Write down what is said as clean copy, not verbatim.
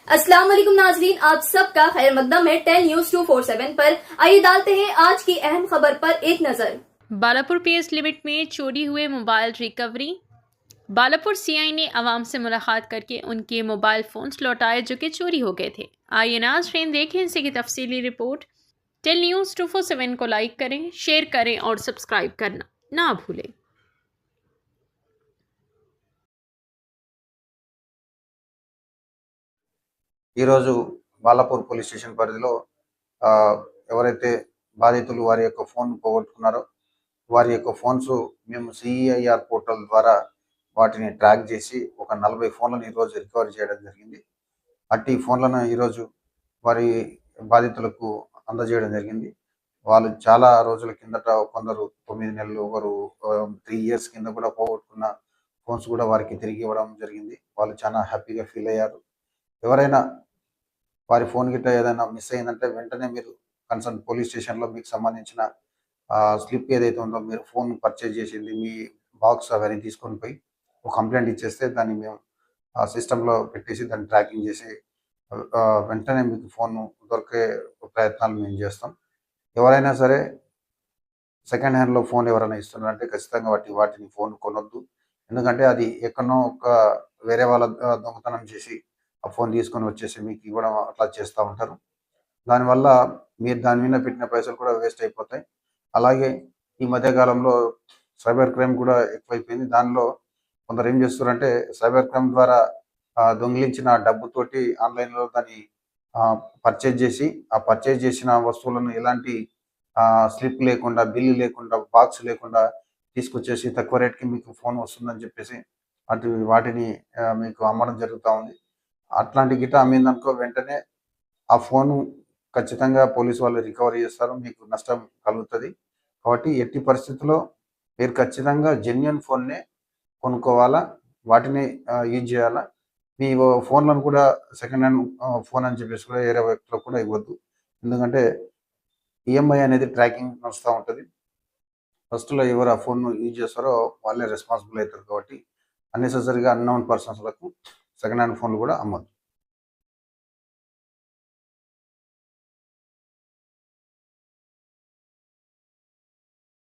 अस्सलाम वालेकुम नाजरीन, आप सबका खैर मकदम है 10 न्यूज 247 पर। आइए डालते हैं आज की अहम खबर पर एक नजर। बालापुर पीएस लिमिट में चोरी हुए मोबाइल रिकवरी। बालापुर सीआई ने आवाम से मुलाकात करके उनके मोबाइल फोन्स लौटाए जो कि चोरी हो गए थे। आइए नाज़रीन देखें इसी की तफसीली रिपोर्ट। 10 न्यूज़ 247 को लाइक करें, शेयर करें और सब्सक्राइब करना ना भूलें। ఈరోజు బాలాపూర్ పోలీస్ స్టేషన్ పరిధిలో ఎవరైతే బాధితులు వారి యొక్క ఫోన్ పోగొట్టుకున్నారో వారి యొక్క ఫోన్స్ మేము సిఈఐఆర్ పోర్టల్ ద్వారా వాటిని ట్రాక్ చేసి ఒక 40 ఫోన్లను ఈరోజు రికవరీ చేయడం జరిగింది. అట్టి ఫోన్లను ఈరోజు వారి బాధితులకు అందజేయడం జరిగింది. వాళ్ళు చాలా రోజుల కిందట కొందరు 9 నెలలు, ఒకరు 3 ఇయర్స్ కింద కూడా పోగొట్టుకున్న ఫోన్స్ కూడా వారికి తిరిగి ఇవ్వడం జరిగింది. వాళ్ళు చాలా హ్యాపీగా ఫీల్ అయ్యారు. ఎవరైనా వారి ఫోన్ గిట్ట ఏదైనా మిస్ అయిందంటే వెంటనే మీరు కన్సర్న్ పోలీస్ స్టేషన్లో మీకు సంబంధించిన స్లిప్ ఏదైతే ఉందో మీరు ఫోన్ పర్చేజ్ చేసింది మీ బాక్స్ అవన్నీ తీసుకొని పోయి ఒక కంప్లైంట్ ఇచ్చేస్తే దాన్ని మేము సిస్టంలో పెట్టేసి దాన్ని ట్రాకింగ్ చేసి వెంటనే మీకు ఫోన్ దొరికే ప్రయత్నాలు మేము చేస్తాం. ఎవరైనా సరే సెకండ్ హ్యాండ్లో ఫోన్ ఎవరైనా ఇస్తున్నారంటే ఖచ్చితంగా వాటిని ఫోన్ కొనొద్దు. ఎందుకంటే అది ఎక్కడనో ఒక వేరే వాళ్ళ దొంగతనం చేసి ఆ ఫోన్ తీసుకొని వచ్చేసి మీకు ఇవ్వడం అట్లా చేస్తూ ఉంటారు. దానివల్ల మీరు దాని మీద పెట్టిన పైసలు కూడా వేస్ట్ అయిపోతాయి. అలాగే ఈ మధ్యకాలంలో సైబర్ క్రైమ్ కూడా ఎక్కువైపోయింది. దానిలో కొందరు ఏం చేస్తారంటే సైబర్ క్రైమ్ ద్వారా దొంగిలించిన డబ్బుతోటి ఆన్లైన్లో దాన్ని పర్చేజ్ చేసి ఆ పర్చేజ్ చేసిన వస్తువులను ఎలాంటి స్లిప్ లేకుండా, బిల్లు లేకుండా, బాక్స్ లేకుండా తీసుకొచ్చేసి తక్కువ రేట్కి మీకు ఫోన్ వస్తుందని చెప్పేసి వాటిని మీకు అమ్మడం జరుగుతూ ఉంది. అట్లాంటి గిట్ట అమ్మిందనుకో వెంటనే ఆ ఫోను ఖచ్చితంగా పోలీసు వాళ్ళు రికవరీ చేస్తారు, మీకు నష్టం కలుగుతుంది. కాబట్టి ఎట్టి పరిస్థితుల్లో మీరు ఖచ్చితంగా జెన్యూన్ ఫోన్నే కొనుక్కోవాలా, వాటిని యూజ్ చేయాలా. మీ ఫోన్లను కూడా సెకండ్ హ్యాండ్ ఫోన్ అని చెప్పేసి కూడా వేరే వ్యక్తులకు కూడా ఇవ్వద్దు. ఎందుకంటే ఈఎంఐ అనేది ట్రాకింగ్ నడుస్తూ ఉంటుంది. ఫస్ట్లో ఎవరు ఆ ఫోన్ యూజ్ చేస్తారో వాళ్ళే రెస్పాన్సిబుల్ అవుతారు. కాబట్టి అన్నెసెసరీగా అన్నోన్ పర్సన్స్లకు సెకండ్ హ్యాండ్ ఫోన్లు కూడా అమ్మద్దు.